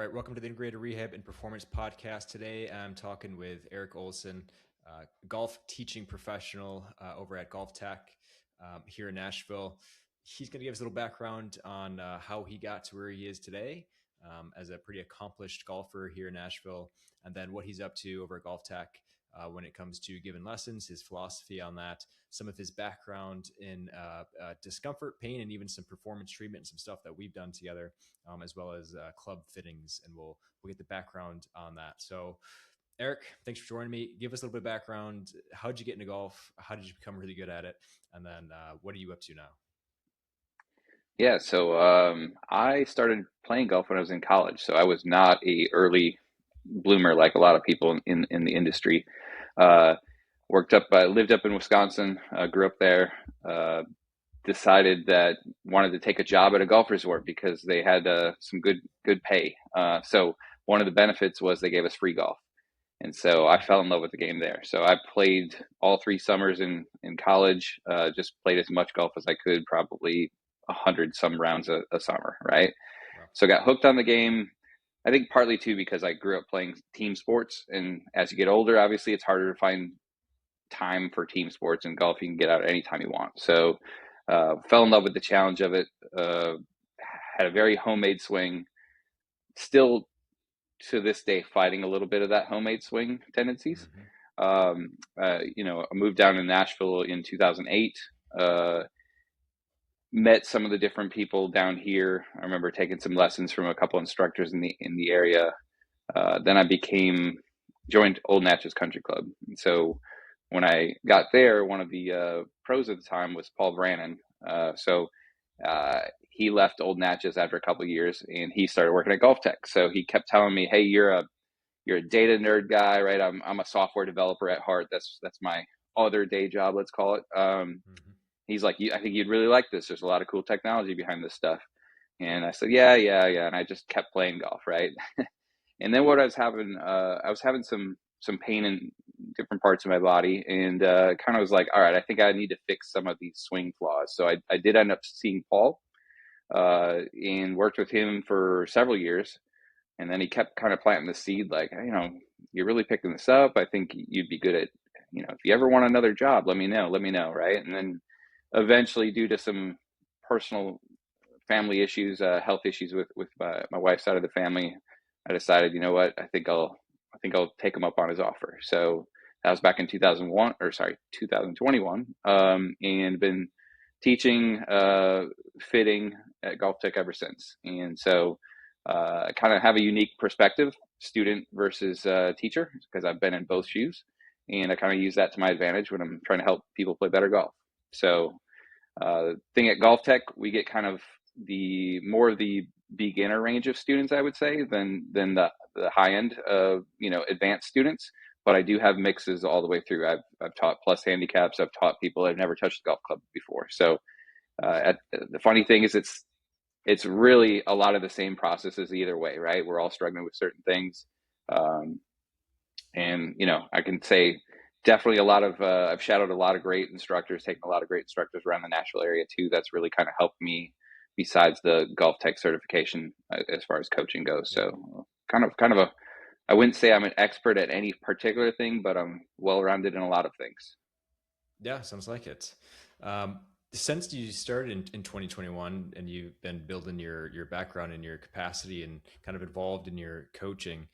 All right, welcome to the Integrated Rehab and Performance Podcast. Today, I'm talking with Eric Olson, golf teaching professional over at Golftec here in Nashville. He's going to give us a little background on how he got to where he is today as a pretty accomplished golfer here in Nashville, and then what he's up to over at Golftec when it comes to giving lessons, his philosophy on that, some of his background in discomfort, pain, and even some performance treatment and some stuff that we've done together, as well as club fittings. And we'll get the background on that. So, Eric, thanks for joining me. Give us a little bit of background. How did you get into golf? How did you become really good at it? And then what are you up to now? Yeah, so I started playing golf when I was in college. So I was not a early bloomer like a lot of people in the industry. Uh, lived up in Wisconsin, grew up there. Decided that wanted to take a job at a golf resort because they had some good pay. So one of the benefits was they gave us free golf, and so I fell in love with the game there. So I played all 3 summers in college. Just played as much golf as I could, probably 100 some rounds a summer, right? Wow. So I got hooked on the game. I think partly too because I grew up playing team sports, and as you get older, obviously it's harder to find time for team sports, and golf you can get out anytime you want. So fell in love with the challenge of it. Had a very homemade swing. Still to this day fighting a little bit of that homemade swing tendencies. Mm-hmm. I moved down to Nashville in 2008. Met some of the different people down here. I remember taking some lessons from a couple instructors in the area. Then I joined Old Natchez Country Club. And so when I got there, one of the pros at the time was Paul Brannon. So he left Old Natchez after a couple of years, and he started working at Golftec. So he kept telling me, "Hey, you're a data nerd guy, right? I'm a software developer at heart. That's my other day job, let's call it." Mm-hmm. He's like, I think you'd really like this. There's a lot of cool technology behind this stuff. And I said, yeah. And I just kept playing golf, right? And then what I was having some pain in different parts of my body, and kind of was like, all right, I think I need to fix some of these swing flaws. So I did end up seeing Paul, and worked with him for several years. And then he kept kind of planting the seed, like, you're really picking this up. I think you'd be good at, if you ever want another job, let me know, right? And then eventually, due to some personal family issues, health issues with my wife's side of the family, I decided, you know what, I think I'll take him up on his offer. So that was back in 2021, and been teaching fitting at Golftec ever since. And so I kind of have a unique perspective, student versus teacher, because I've been in both shoes, and I kind of use that to my advantage when I'm trying to help people play better golf. So thing at Golftec, we get kind of the more of the beginner range of students, I would say, than the high end of advanced students. But I do have mixes all the way through. I've taught plus handicaps. I've taught people that have never touched a golf club before. So the funny thing is, it's really a lot of the same processes either way, right? We're all struggling with certain things, um, and I can say definitely a lot of I've shadowed a lot of great instructors, taken a lot of great instructors around the Nashville area too. That's really kind of helped me, besides the Golftec certification, as far as coaching goes. Yeah. So kind of a I wouldn't say I'm an expert at any particular thing, but I'm well rounded in a lot of things. Yeah, sounds like it. Um, since you started in 2021 and you've been building your background and your capacity and kind of involved in your coaching,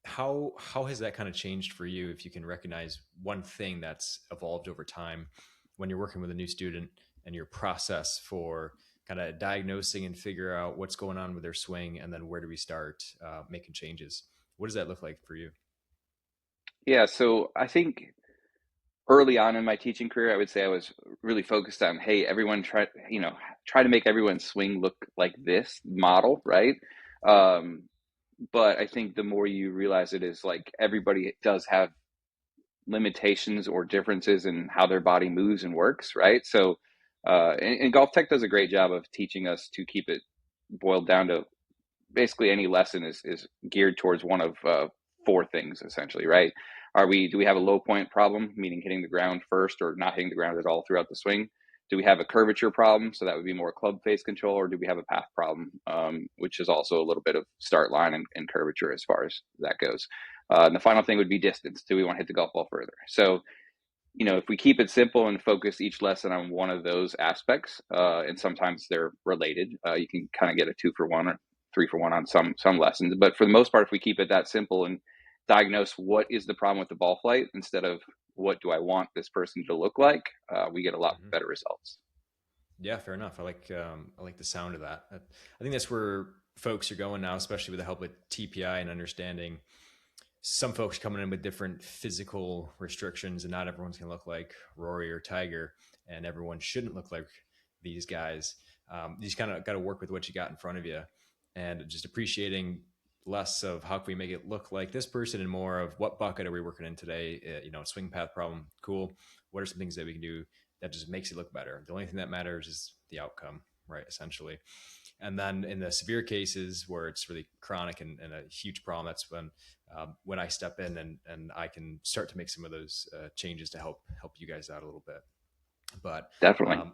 how has that kind of changed for you? If you can recognize one thing that's evolved over time when you're working with a new student and your process for kind of diagnosing and figure out what's going on with their swing, and then where do we start making changes? What does that look like for you? Yeah, so I think early on in my teaching career, I would say I was really focused on, hey, everyone try to make everyone's swing look like this model, right? Um, but I think the more you realize it is like everybody does have limitations or differences in how their body moves and works, right? So, and Golf Tech does a great job of teaching us to keep it boiled down to basically any lesson is geared towards one of four things essentially, right? Do we have a low point problem, meaning hitting the ground first or not hitting the ground at all throughout the swing? Do we have a curvature problem? So that would be more club face control, or do we have a path problem, which is also a little bit of start line and curvature as far as that goes. And the final thing would be distance. Do we want to hit the golf ball further? So, if we keep it simple and focus each lesson on one of those aspects, and sometimes they're related, you can kind of get a 2-for-1 or 3-for-1 on some lessons. But for the most part, if we keep it that simple and diagnose what is the problem with the ball flight instead of what do I want this person to look like, we get a lot better results. Yeah, fair enough. I like the sound of that. I think that's where folks are going now, especially with the help of TPI and understanding some folks coming in with different physical restrictions, and not everyone's going to look like Rory or Tiger, and everyone shouldn't look like these guys. You just kind of got to work with what you got in front of you, and just appreciating less of how can we make it look like this person and more of what bucket are we working in today. Swing path problem, cool. What are some things that we can do that just makes it look better? The only thing that matters is the outcome, right? Essentially. And then in the severe cases where it's really chronic and a huge problem, that's when I step in and I can start to make some of those changes to help you guys out a little bit. But definitely,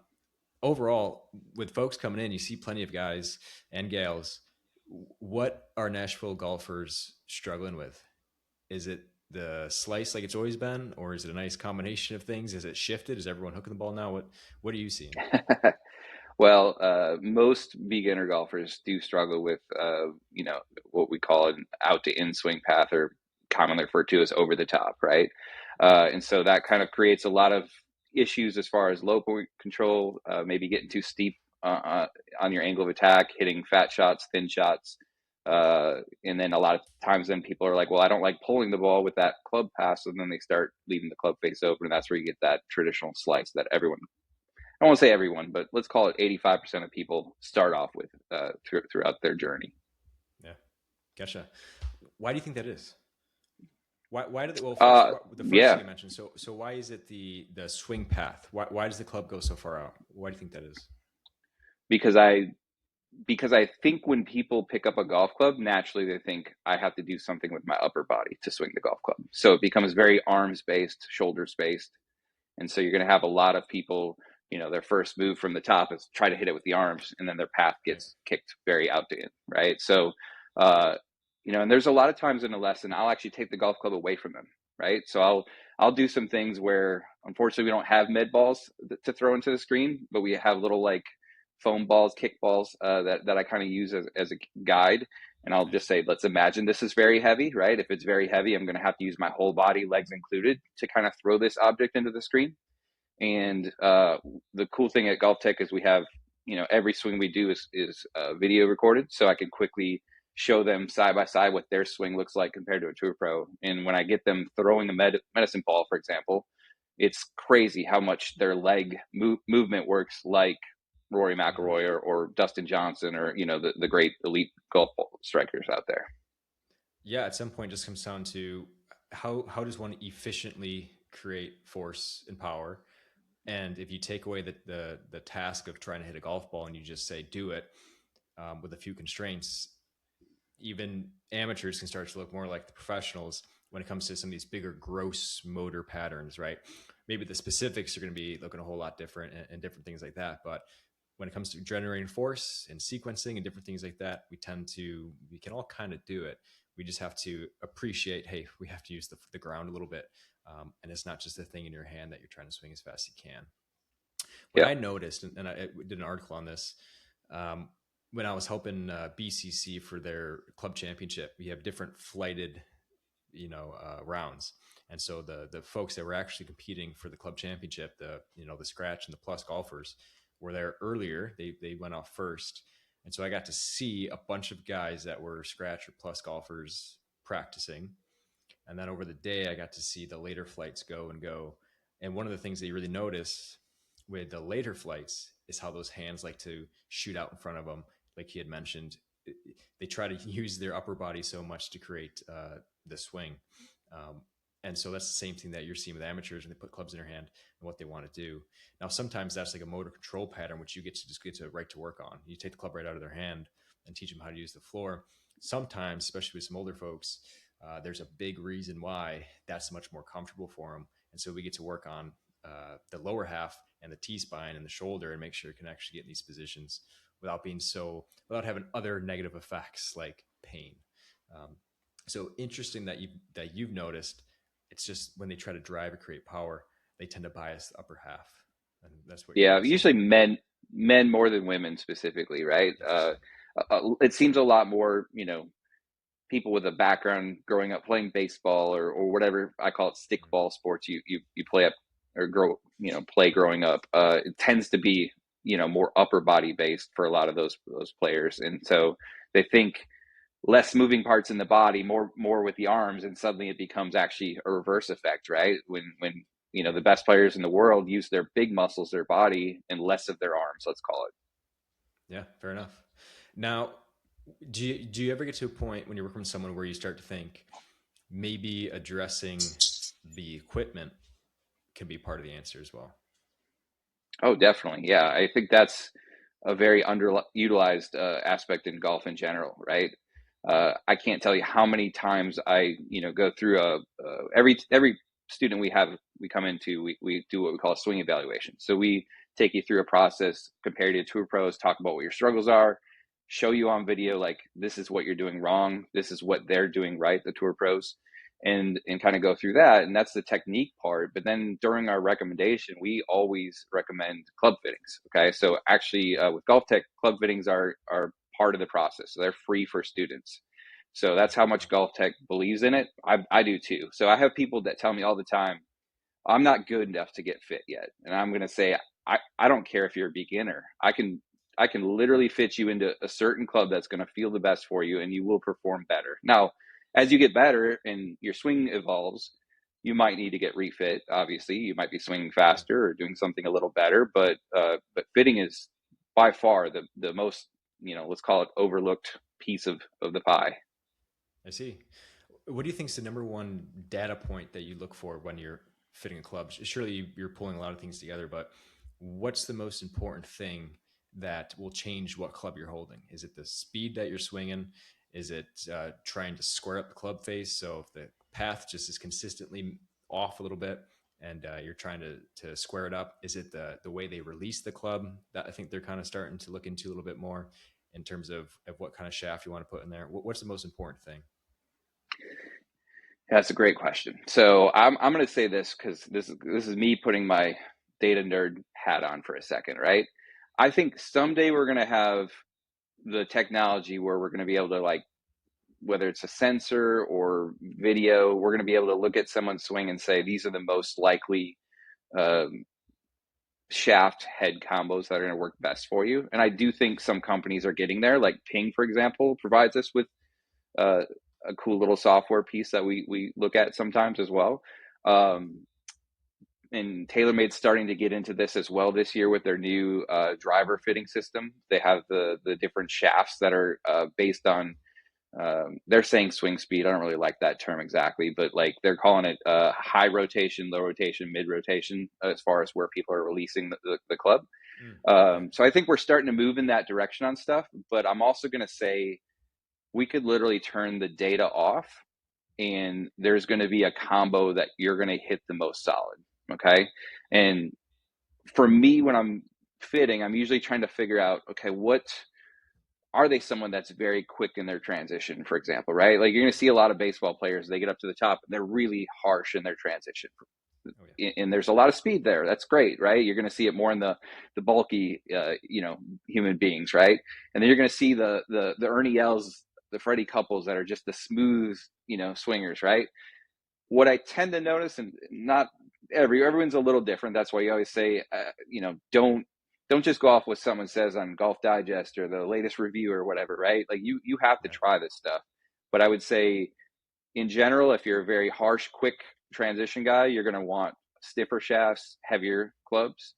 overall, with folks coming in, you see plenty of guys and gals. What are Nashville golfers struggling with? Is it the slice like it's always been, or is it a nice combination of things? Is it shifted? Is everyone hooking the ball now? What are you seeing? Well, most beginner golfers do struggle with, what we call an out to in swing path, or commonly referred to as over the top, right? And so that kind of creates a lot of issues as far as low point control, maybe getting too steep on your angle of attack, hitting fat shots, thin shots. And then a lot of times then people are like, well, I don't like pulling the ball with that club pass. And then they start leaving the club face open. And that's where you get that traditional slice that everyone, I won't say everyone, but let's call it 85% of people start off with throughout their journey. Yeah. Gotcha. Why do you think that is? Why did the first yeah. thing you mentioned? So why is it the swing path? Why does the club go so far out? Why do you think that is? Because I think when people pick up a golf club, naturally they think I have to do something with my upper body to swing the golf club. So it becomes very arms based, shoulders based. And so you're going to have a lot of people, their first move from the top is try to hit it with the arms, and then their path gets kicked very out to in, right? So, and there's a lot of times in a lesson, I'll actually take the golf club away from them, right? So I'll do some things where, unfortunately, we don't have med balls to throw into the screen, but we have little like foam balls, kick balls that I kind of use as a guide. And I'll just say, let's imagine this is very heavy, right? If it's very heavy, I'm going to have to use my whole body, legs included, to kind of throw this object into the screen. And the cool thing at Golftec is we have, every swing we do is video recorded. So I can quickly show them side by side what their swing looks like compared to a tour pro. And when I get them throwing a medicine ball, for example, it's crazy how much their leg movement works like Rory McIlroy or Dustin Johnson, or the great elite golf strikers out there. Yeah, at some point, it just comes down to how does one efficiently create force and power. And if you take away the task of trying to hit a golf ball and you just say do it with a few constraints, even amateurs can start to look more like the professionals when it comes to some of these bigger gross motor patterns, right? Maybe the specifics are going to be looking a whole lot different and different things like that. But when it comes to generating force and sequencing and different things like that, we can all kind of do it. We just have to appreciate, hey, we have to use the ground a little bit. And it's not just a thing in your hand that you're trying to swing as fast as you can. What I noticed, and I did an article on this, when I was helping BCC for their club championship, we have different flighted, rounds. And so the folks that were actually competing for the club championship, the scratch and the plus golfers were there earlier. They went off first. And so I got to see a bunch of guys that were scratch or plus golfers practicing. And then over the day, I got to see the later flights go. And one of the things that you really notice with the later flights is how those hands like to shoot out in front of them. Like he had mentioned, they try to use their upper body so much to create the swing. And so that's the same thing that you're seeing with amateurs when they put clubs in their hand and what they want to do. Now, sometimes that's like a motor control pattern, which you get to right to work on. You take the club right out of their hand and teach them how to use the floor. Sometimes, especially with some older folks, there's a big reason why that's much more comfortable for them. And so we get to work on the lower half and the T-spine and the shoulder, and make sure you can actually get in these positions without having other negative effects like pain. So interesting that you've noticed. It's just when they try to drive or create power, they tend to bias the upper half, and that's what you're Yeah, noticing. usually men more than women specifically, right? It seems a lot more, people with a background growing up playing baseball or whatever I call it, stickball sports you play up or play growing up. It tends to be, more upper body based for a lot of those players, and so they think less moving parts in the body, more with the arms, and suddenly it becomes actually a reverse effect, right? When the best players in the world use their big muscles, their body, and less of their arms, let's call it. Yeah, fair enough. Now, do you ever get to a point when you're working with someone where you start to think maybe addressing the equipment can be part of the answer as well? Oh, definitely. Yeah, I think that's a very underutilized aspect in golf in general, right? I can't tell you how many times I, go through every student we come into, we do what we call a swing evaluation. So we take you through a process, compare you to tour pros, talk about what your struggles are, show you on video, like, this is what you're doing wrong, this is what they're doing right, the tour pros, and kind of go through that. And that's the technique part. But then during our recommendation, we always recommend club fittings. Okay, so actually with Golftec, club fittings are part of the process, so they're free for students. So that's how much Golftec believes in it. I do too. So I have people that tell me all the time, I'm not good enough to get fit yet, and I'm going to say, I don't care if you're a beginner. I can literally fit you into a certain club that's going to feel the best for you, and you will perform better. Now, as you get better and your swing evolves, you might need to get refit. Obviously, you might be swinging faster or doing something a little better, but fitting is by far the most, let's call it, overlooked piece of the pie. I see. What do you think is the number one data point that you look for when you're fitting a club? Surely you're pulling a lot of things together, but what's the most important thing that will change what club you're holding? Is it the speed that you're swinging? Is it trying to square up the club face? So if the path just is consistently off a little bit and you're trying to square it up, is it the way they release the club that I think they're kind of starting to look into a little bit more in terms of what kind of shaft you want to put in there? What's the most important thing? That's a great question. So I'm going to say this because this is me putting my data nerd hat on for a second, right? I think someday we're going to have the technology where we're going to be able to, like, whether it's a sensor or video, we're going to be able to look at someone's swing and say, these are the most likely shaft head combos that are going to work best for you. And I do think some companies are getting there. Like Ping, for example, provides us with a cool little software piece that we look at sometimes as well. And TaylorMade's starting to get into this as well this year with their new driver fitting system. They have the different shafts that are based on, they're saying swing speed. I don't really like that term exactly, but like they're calling it high rotation, low rotation, mid rotation, as far as where people are releasing the club. So I think we're starting to move in that direction on stuff, but I'm also going to say we could literally turn the data off and there's going to be a combo that you're going to hit the most solid. Okay. And for me, when I'm fitting, I'm usually trying to figure out, okay, what are they, someone that's very quick in their transition, for example, right? Like you're going to see a lot of baseball players, they get up to the top and they're really harsh in their transition. Oh, yeah. And there's a lot of speed there. That's great, right? You're going to see it more in the bulky, human beings, right? And then you're going to see the Ernie Els, the Freddie Couples that are just the smooth, swingers, right? What I tend to notice, and not everyone's a little different. That's why you always say, don't just go off what someone says on Golf Digest or the latest review or whatever, right? Like you have to try this stuff. But I would say, in general, if you're a very harsh, quick transition guy, you're going to want stiffer shafts, heavier clubs.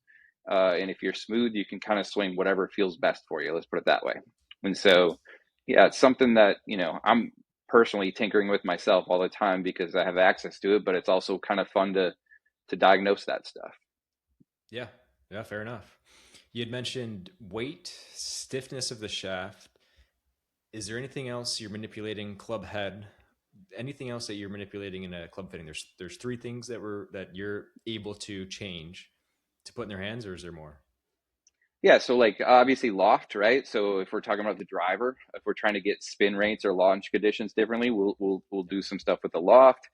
And if you're smooth, you can kind of swing whatever feels best for you. Let's put it that way. And so, yeah, it's something that, I'm personally tinkering with myself all the time because I have access to it, but it's also kind of fun to diagnose that stuff. Yeah. Yeah. Fair enough. You had mentioned weight, stiffness of the shaft. Is there anything else you're manipulating club head anything else that you're manipulating in a club fitting? There's three things that you're able to change to put in their hands, or is there more? Yeah, so like obviously loft, right? So if we're talking about the driver, if we're trying to get spin rates or launch conditions differently, we'll do some stuff with the loft.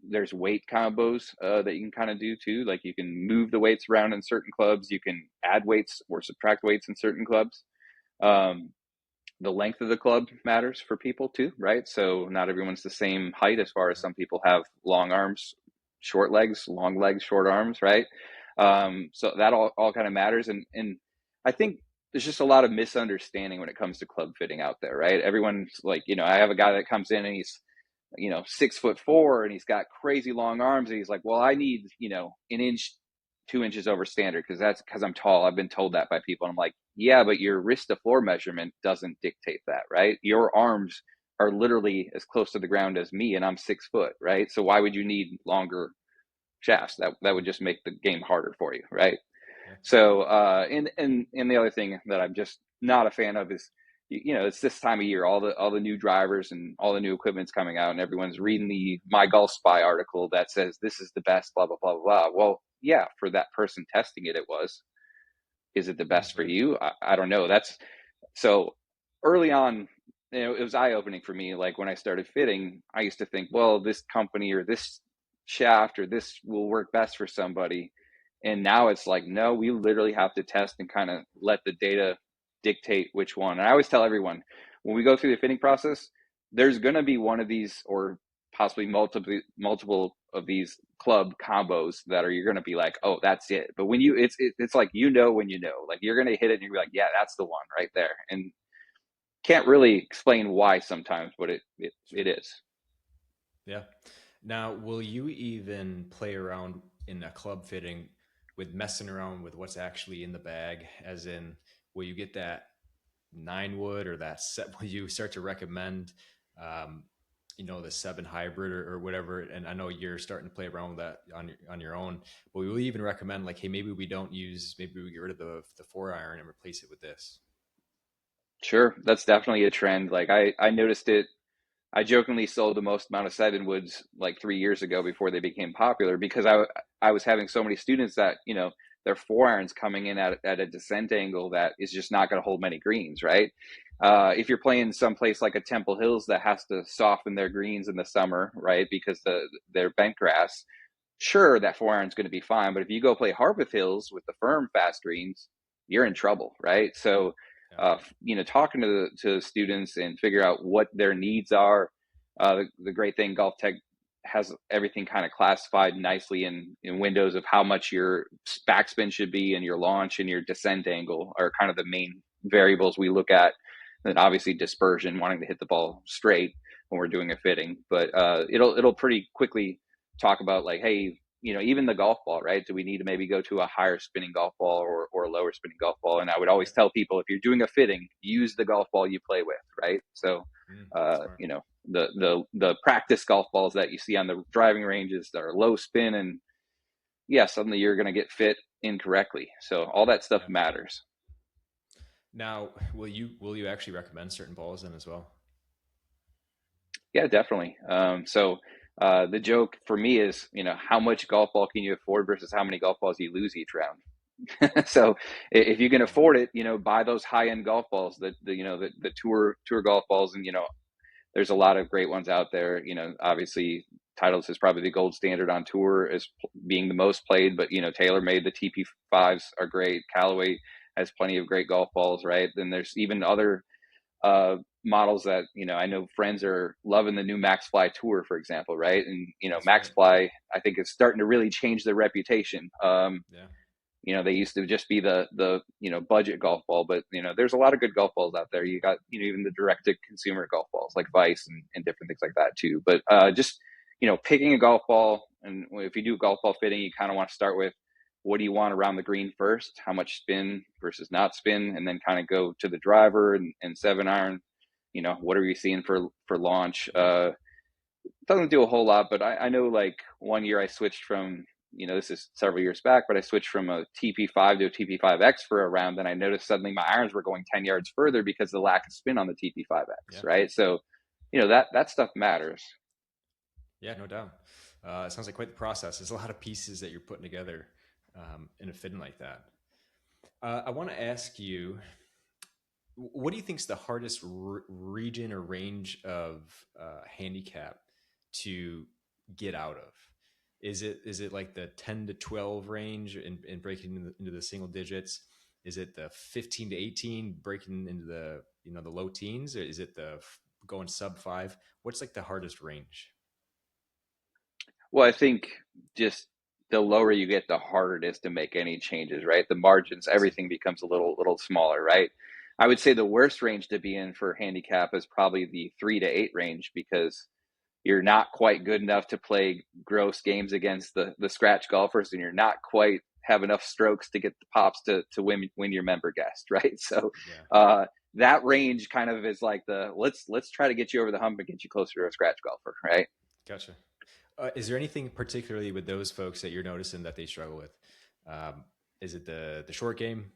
There's weight combos that you can kind of do too. Like you can move the weights around in certain clubs. You can add weights or subtract weights in certain clubs. Um, the length of the club matters for people too, right? So not everyone's the same height, as far as some people have long arms, short legs, long legs, short arms, right? So that all kind of matters. And I think there's just a lot of misunderstanding when it comes to club fitting out there, right? Everyone's like, I have a guy that comes in and he's, 6'4" and he's got crazy long arms. And he's like, well, I need, an inch, 2 inches over standard because I'm tall. I've been told that by people. And I'm like, yeah, but your wrist to floor measurement doesn't dictate that, right? Your arms are literally as close to the ground as me, and I'm 6 foot, right? So why would you need longer shafts? That would just make the game harder for you, right? Yeah. So and the other thing that I'm just not a fan of is, it's this time of year, all the new drivers and all the new equipment's coming out, and everyone's reading the My Golf Spy article that says this is the best, blah blah blah blah blah. Well, yeah, for that person testing it, it was. Is it the best for you? I don't know. That's so early on. It was eye opening for me. Like when I started fitting, I used to think, well, this company or this shaft or this will work best for somebody. And now it's like, no, we literally have to test and kind of let the data dictate which one. And I always tell everyone, when we go through the fitting process, there's going to be one of these or possibly multiple of these club combos that are, you're going to be like, oh, that's it. But when it's like, when like you're going to hit it and you're like, yeah, that's the one right there. And can't really explain why sometimes, but it is. Yeah. Now, will you even play around in a club fitting with messing around with what's actually in the bag? As in, will you get that 9 wood or that set? Will you start to recommend, the 7 hybrid or whatever? And I know you're starting to play around with that on your own, but we will even recommend like, hey, maybe we get rid of the 4-iron and replace it with this. Sure. That's definitely a trend. Like I noticed it. I jokingly sold the most amount of 7 woods like 3 years ago before they became popular, because I was having so many students that, their 4-irons coming in at a descent angle that is just not going to hold many greens, right? If you're playing someplace like a Temple Hills that has to soften their greens in the summer, right, because they're bent grass, sure, that 4-iron's going to be fine. But if you go play Harpeth Hills with the firm fast greens, you're in trouble, right? So talking to students and figure out what their needs are. The great thing, Golftec has everything kind of classified nicely in windows of how much your backspin should be, and your launch and your descent angle are kind of the main variables we look at. And obviously dispersion, wanting to hit the ball straight when we're doing a fitting. But it'll pretty quickly talk about like, hey, even the golf ball, right? Do we need to maybe go to a higher spinning golf ball or a lower spinning golf ball? And I would always tell people, if you're doing a fitting, use the golf ball you play with, right? So, the practice golf balls that you see on the driving ranges that are low spin, and suddenly you're going to get fit incorrectly. So all that stuff matters. Now, will you actually recommend certain balls then as well? Yeah, definitely. The joke for me is, how much golf ball can you afford versus how many golf balls you lose each round. So if you can afford it, buy those high end golf balls, the tour golf balls. And, there's a lot of great ones out there. Obviously Titleist is probably the gold standard on tour as being the most played, but, TaylorMade, the TP5s are great. Callaway has plenty of great golf balls, right? Then there's even other models that, I know friends are loving the new MaxFly Tour, for example, right? And, MaxFly, I think, is starting to really change their reputation. They used to just be the budget golf ball, but there's a lot of good golf balls out there. You got even the direct to consumer golf balls like Vice and different things like that too. But just picking a golf ball, and if you do golf ball fitting, you kind of want to start with, what do you want around the green first? How much spin versus not spin, and then kind of go to the driver and 7-iron. What are we seeing for launch? Doesn't do a whole lot, but I know like one year I switched from, this is several years back, but I switched from a TP5 to a TP5X for a round. And I noticed suddenly my irons were going 10 yards further because of the lack of spin on the TP5X, right? So that stuff matters. Yeah, no doubt. It sounds like quite the process. There's a lot of pieces that you're putting together in a fitting like that. I want to ask you, what do you think is the hardest region or range of handicap to get out of? Is it like the 10 to 12 range and breaking into the single digits? Is it the 15 to 18 breaking into the low teens? Or is it the going sub five? What's like the hardest range? Well, I think just the lower you get, the harder it is to make any changes, right? The margins, I see. everything becomes a little smaller, right? I would say the worst range to be in for handicap is probably the 3 to 8 range, because you're not quite good enough to play gross games against the scratch golfers, and you're not quite have enough strokes to get the pops to win your member guest, right? So Yeah, uh, that range kind of is like the let's try to get you over the hump and get you closer to a scratch golfer, right? gotcha. Is there anything particularly with those folks that you're noticing that they struggle with? Um, is it the short game?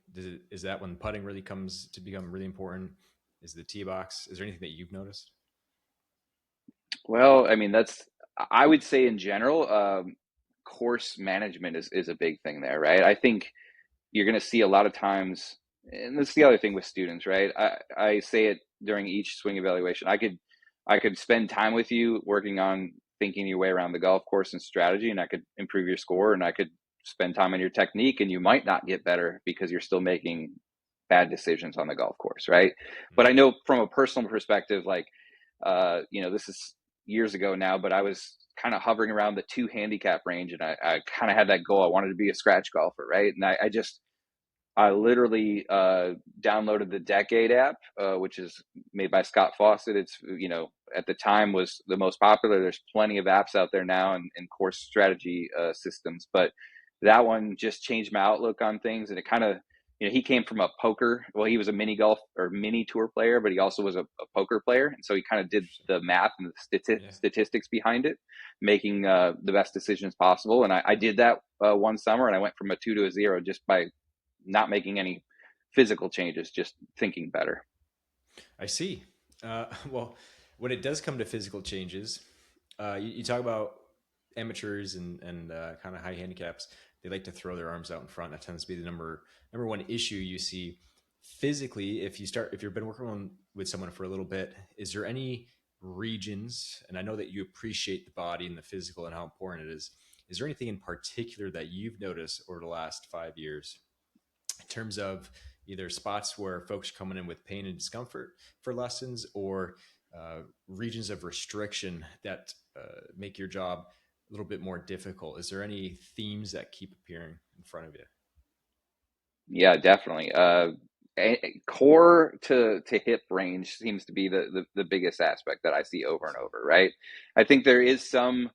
Is that when putting really comes to become really important? Is the tee box? Is there anything that you've noticed? Well, I mean, I would say in general, course management is a big thing there, right? I think you're going to see a lot of times, and this is the other thing with students, right? I say it during each swing evaluation. I could spend time with you working on thinking your way around the golf course and strategy, and I could improve your score, and I could spend time on your technique, and you might not get better because you're still making bad decisions on the golf course, right? But I Mm. know from a personal perspective, like, this is years ago now, but I was kind of hovering around the 2 handicap range, and I kind of had that goal. I wanted to be a scratch golfer, right? And I literally downloaded the Decade app, which is made by Scott Fawcett. It's, at the time was the most popular. There's plenty of apps out there now, and course strategy systems, but that one just changed my outlook on things. And it kind of, he came from a poker. Well, he was a mini golf or mini tour player, but he also was a poker player, and so he kind of did the math and the Yeah, statistics behind it, making the best decisions possible. And I did that one summer, and I went from a 2 to a 0 just by not making any physical changes, just thinking better. I see. Well, when it does come to physical changes, you talk about amateurs and kind of high handicaps. They like to throw their arms out in front. That tends to be the number one issue you see physically. If you've been working with someone for a little bit, is there any regions? And I know that you appreciate the body and the physical and how important it is. Is there anything in particular that you've noticed over the last 5 years in terms of either spots where folks are coming in with pain and discomfort for lessons, or regions of restriction that make your job a little bit more difficult? Is there any themes that keep appearing in front of you? Yeah, definitely. Core to hip range seems to be the biggest aspect that I see over and over, right? I think there is some,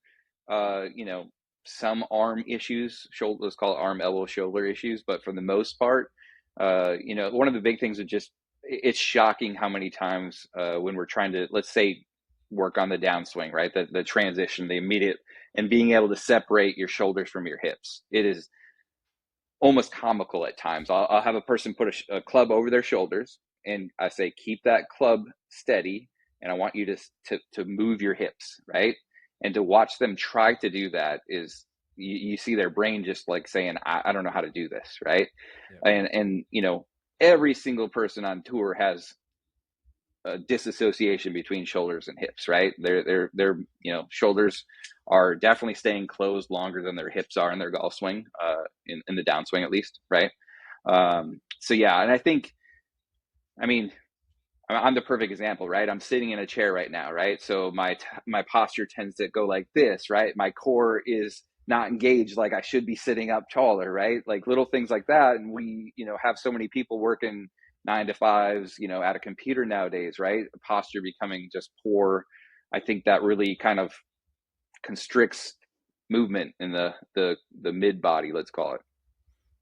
uh, you know, some arm issues, shoulder, let's call it arm, elbow, shoulder issues, but for the most part, one of the big things is just it's shocking how many times when we're trying to, let's say, work on the downswing, right? The transition, the immediate, and being able to separate your shoulders from your hips. It is almost comical at times. I'll have a person put a club over their shoulders, and I say, keep that club steady, and I want you to move your hips, right? And to watch them try to do that is, you see their brain just like saying, I don't know how to do this, right? Yeah. And every single person on tour has a disassociation between shoulders and hips, right? Their shoulders are definitely staying closed longer than their hips are in their golf swing, in the downswing at least, right? So yeah, and I think, I mean, I'm the perfect example, right? I'm sitting in a chair right now, right? So my posture tends to go like this, right? My core is not engaged like I should be sitting up taller, right? Like little things like that. And we, have so many people working 9 to 5s, at a computer nowadays, right? Posture becoming just poor. I think that really kind of constricts movement in the mid body, let's call it.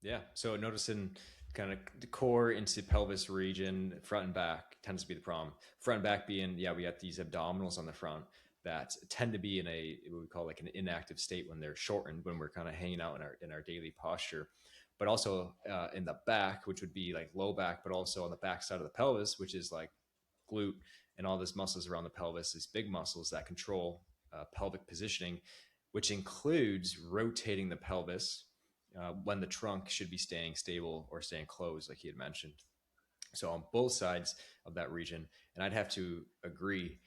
Yeah. So noticing kind of the core into pelvis region, front and back tends to be the problem. Front and back being, yeah, we got these abdominals on the front that tend to be in what we call like an inactive state when they're shortened, when we're kind of hanging out in our daily posture. But also in the back, which would be like low back, but also on the back side of the pelvis, which is like glute and all these muscles around the pelvis, these big muscles that control pelvic positioning, which includes rotating the pelvis when the trunk should be staying stable or staying closed, like he had mentioned. So on both sides of that region, and I'd have to agree,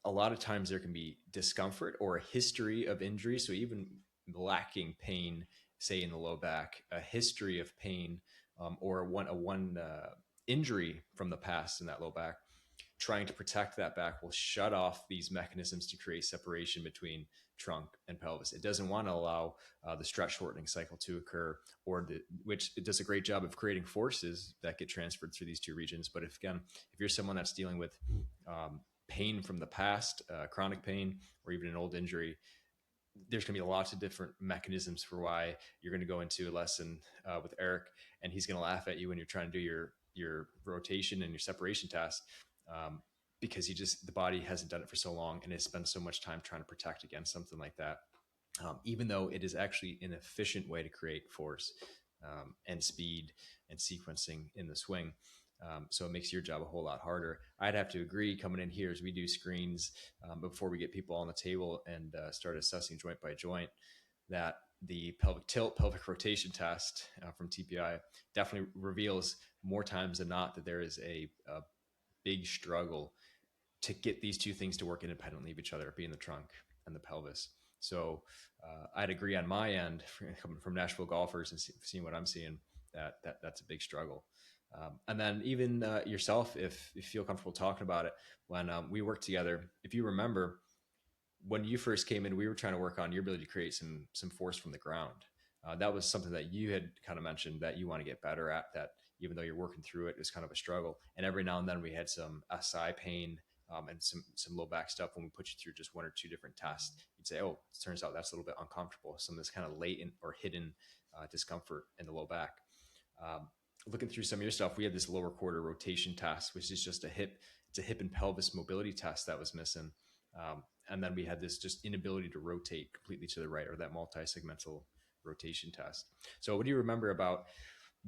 a lot of times there can be discomfort or a history of injury. So even lacking pain, say in the low back, a history of pain, or one injury from the past in that low back, trying to protect that back will shut off these mechanisms to create separation between trunk and pelvis. It doesn't want to allow the stress shortening cycle to occur, which it does a great job of creating forces that get transferred through these two regions. But if you're someone that's dealing with pain from the past, chronic pain, or even an old injury, there's going to be lots of different mechanisms for why you're going to go into a lesson with Eric, and he's going to laugh at you when you're trying to do your rotation and your separation test, because the body hasn't done it for so long and has spent so much time trying to protect against something like that. Even though it is actually an efficient way to create force and speed and sequencing in the swing. So it makes your job a whole lot harder. I'd have to agree, coming in here as we do screens before we get people on the table and start assessing joint by joint, that the pelvic tilt, pelvic rotation test from TPI definitely reveals more times than not that there is a big struggle to get these two things to work independently of each other, being the trunk and the pelvis. So I'd agree on my end, coming from Nashville golfers and seeing what I'm seeing, that's a big struggle. And then even yourself, if you feel comfortable talking about it, when we worked together, if you remember, when you first came in, we were trying to work on your ability to create some force from the ground. That was something that you had kind of mentioned that you want to get better at, that even though you're working through it, it's kind of a struggle. And every now and then we had some SI pain and some low back stuff. When we put you through just one or two different tests, you'd say, oh, it turns out that's a little bit uncomfortable. Some of this kind of latent or hidden discomfort in the low back. Looking through some of your stuff, we had this lower quarter rotation test, which is just it's a hip and pelvis mobility test that was missing. And then we had this just inability to rotate completely to the right, or that multi-segmental rotation test. So what do you remember about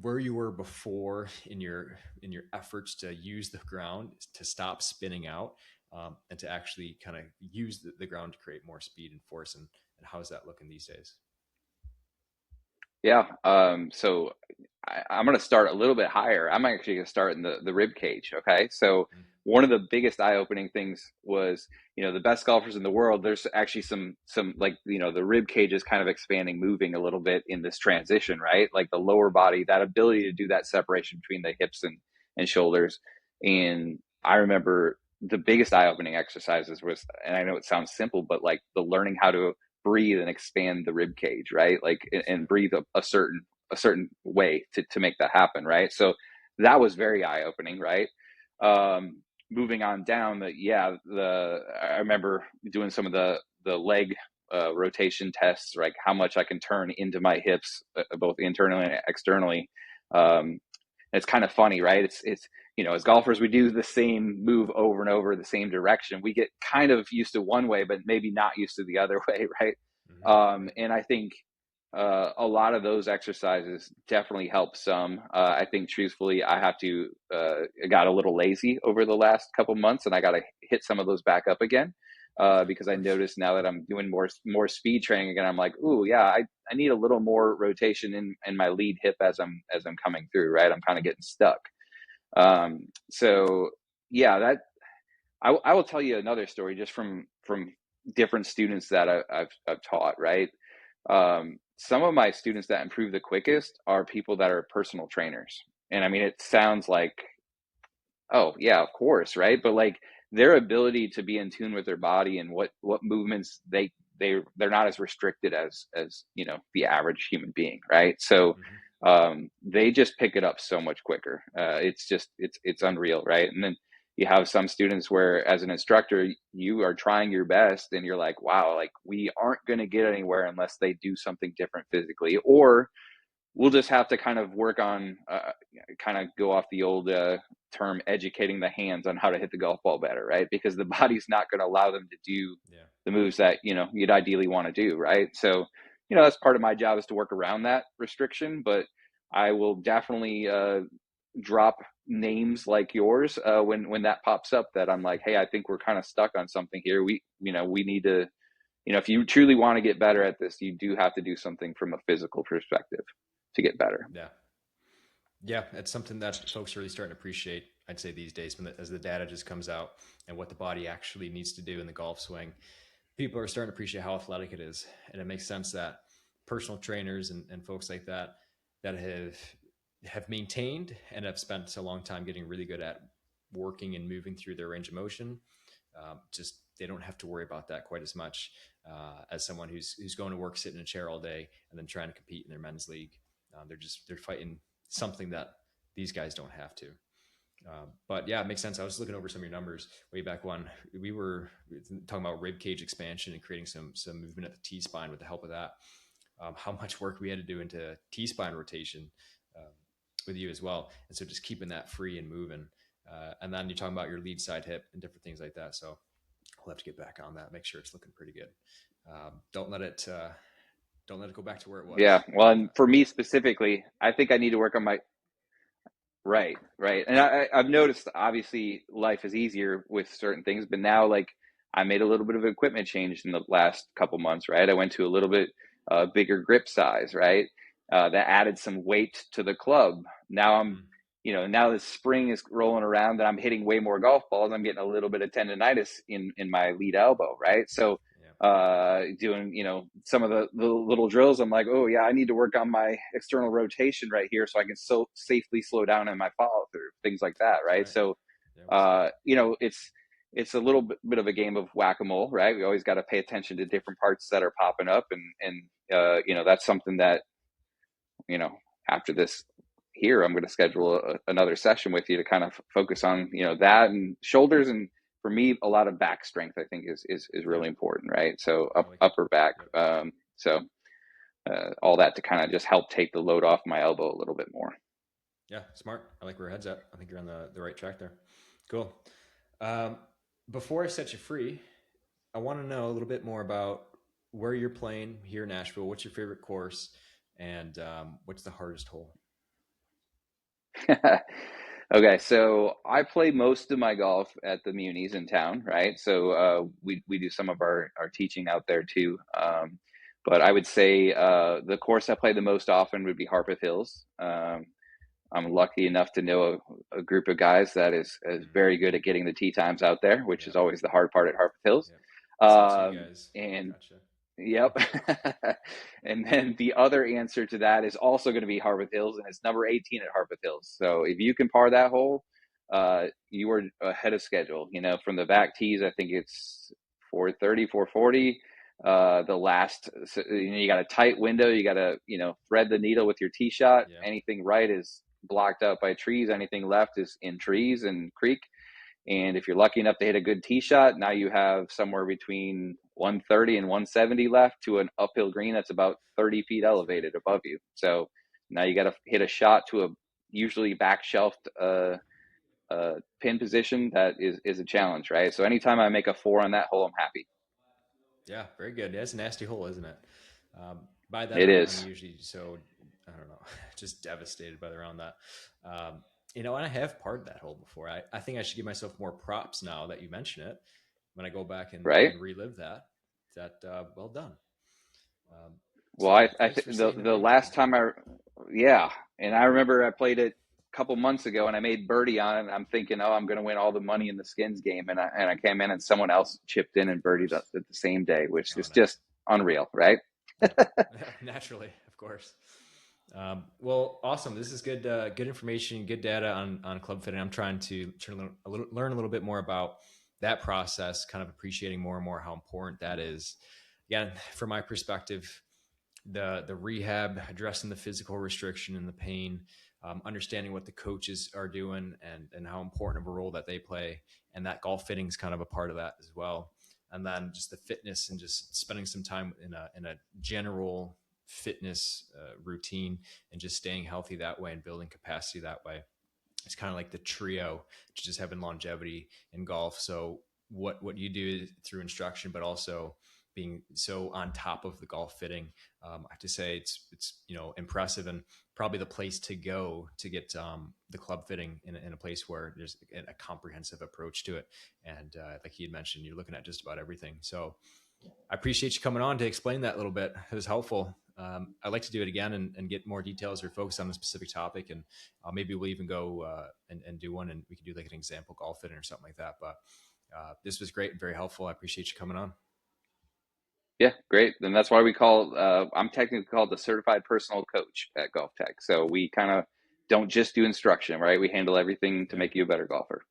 where you were before in your efforts to use the ground to stop spinning out, and to actually kind of use the ground to create more speed and force, and how's that looking these days? Yeah. So I'm going to start a little bit higher. I'm actually going to start in the rib cage. Okay. So one of the biggest eye-opening things was, the best golfers in the world, there's actually some like, the rib cage is kind of expanding, moving a little bit in this transition, right? Like the lower body, that ability to do that separation between the hips and shoulders. And I remember the biggest eye-opening exercises was, and I know it sounds simple, but like the learning how to breathe and expand the rib cage, right? Like, and breathe a certain way to make that happen, right? So that was very eye-opening, right? Moving on down, I remember doing some of the leg rotation tests, like how much I can turn into my hips, both internally and externally. It's kind of funny, right? It's as golfers, we do the same move over and over the same direction. We get kind of used to one way, but maybe not used to the other way, right? And I think a lot of those exercises definitely help some. I think truthfully, I got a little lazy over the last couple months, and I got to hit some of those back up again. Because I noticed now that I'm doing more speed training again, I'm like, ooh, yeah, I need a little more rotation in my lead hip as I'm coming through, right? I'm kind of getting stuck. So yeah, that I will tell you another story just from different students that I've taught, right? Some of my students that improve the quickest are people that are personal trainers. And I mean, it sounds like, oh yeah, of course, right? But like their ability to be in tune with their body and what movements they're not as restricted as the average human being, right? So they just pick it up so much quicker. It's unreal, right? And then you have some students where as an instructor, you are trying your best and you're like, wow, like we aren't going to get anywhere unless they do something different physically, or we'll just have to kind of work on, kind of go off the old term, educating the hands on how to hit the golf ball better, right? Because the body's not going to allow them to do the moves that, you'd ideally want to do, right? So, that's part of my job is to work around that restriction, but I will definitely drop names like yours when that pops up, that I'm like, hey, I think we're kind of stuck on something here. We need to, if you truly want to get better at this, you do have to do something from a physical perspective to get better. Yeah, it's something that folks are really starting to appreciate, I'd say, these days, as the data just comes out and what the body actually needs to do in the golf swing. People are starting to appreciate how athletic it is. And it makes sense that personal trainers and folks like that have maintained and have spent a long time getting really good at working and moving through their range of motion. Just they don't have to worry about that quite as much as someone who's going to work sitting in a chair all day and then trying to compete in their men's league. They're fighting something that these guys don't have to. But yeah, it makes sense. I was looking over some of your numbers way back when we were talking about rib cage expansion and creating some movement at the T-spine with the help of that. How much work we had to do into T-spine rotation with you as well. And so just keeping that free and moving. And then you're talking about your lead side hip and different things like that. So we'll have to get back on that, make sure it's looking pretty good. Don't let it go back to where it was. Yeah. Well, and for me specifically, I think I need to work on my, right. And I've noticed, obviously life is easier with certain things, but now like I made a little bit of equipment change in the last couple months, right? I went to a little bit bigger grip size, right? That added some weight to the club. Now I'm, now the spring is rolling around and I'm hitting way more golf balls. I'm getting a little bit of tendonitis in my lead elbow, right? So doing, some of the little drills, I'm like, oh yeah, I need to work on my external rotation right here so I can safely slow down in my follow through, things like that, right? So, it's a little bit of a game of whack-a-mole, right? We always got to pay attention to different parts that are popping up, and that's something that, after this here, I'm going to schedule another session with you to kind of focus on, that and shoulders. And for me, a lot of back strength, I think is really important, right? So upper back. All that to kind of just help take the load off my elbow a little bit more. Yeah. Smart. I like where your head's at. I think you're on the right track there. Cool. Before I set you free, I want to know a little bit more about where you're playing here in Nashville. What's your favorite course, and what's the hardest hole? Okay, so I play most of my golf at the Munis in town, right? So we do some of our teaching out there too. But I would say the course I play the most often would be Harpeth Hills. I'm lucky enough to know a group of guys that is very good at getting the tee times out there, which is always the hard part at Harpeth Hills. And gotcha. Yep. And then the other answer to that is also going to be Harpeth Hills, and it's number 18 at Harpeth Hills. So if you can par that hole, you are ahead of schedule. From the back tees, I think it's 430, 440. The last, you got a tight window. You got to, thread the needle with your tee shot. Yeah. Anything right is blocked out by trees. Anything left is in trees and creek. And if you're lucky enough to hit a good tee shot, now you have somewhere between 130 and 170 left to an uphill green that's about 30 feet elevated above you. So now you got to hit a shot to a usually back shelved pin position that is a challenge, right? So anytime I make a 4 on that hole, I'm happy. Yeah, very good. It's a nasty hole, isn't it? By that, it is. I'm usually I don't know, just devastated by around that. And I have parred that hole before. I think I should give myself more props now that you mention it. When I go back and relive that, well done. Well, I think the last time and I remember I played it a couple months ago and I made birdie on it. And I'm thinking, I'm going to win all the money in the skins game, and I came in and someone else chipped in and birdied at the same day, which is just unreal, right? Naturally, of course. Well, awesome. This is good information, good data on club fitting. I'm trying to learn a little bit more about that process, kind of appreciating more and more how important that is. Again, from my perspective, the rehab, addressing the physical restriction and the pain, understanding what the coaches are doing and how important of a role that they play, and that golf fitting is kind of a part of that as well. And then just the fitness and just spending some time in a general fitness routine and just staying healthy that way and building capacity that way. It's kind of like the trio to just having longevity in golf. So what you do through instruction, but also being so on top of the golf fitting, I have to say it's impressive. And probably the place to go to get the club fitting in a place where there's a comprehensive approach to it. And like he had mentioned, you're looking at just about everything. So I appreciate you coming on to explain that a little bit. It was helpful. I'd like to do it again and get more details or focus on a specific topic. And maybe we'll even go and do one, and we can do like an example golf fitting or something like that. But this was great and very helpful. I appreciate you coming on. Yeah, great. And that's why we call, I'm technically called the certified personal coach at Golftec. So we kind of don't just do instruction, right? We handle everything to make you a better golfer.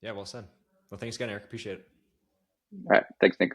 Yeah, well said. Well, thanks again, Eric. Appreciate it. All right. Thanks, Nick.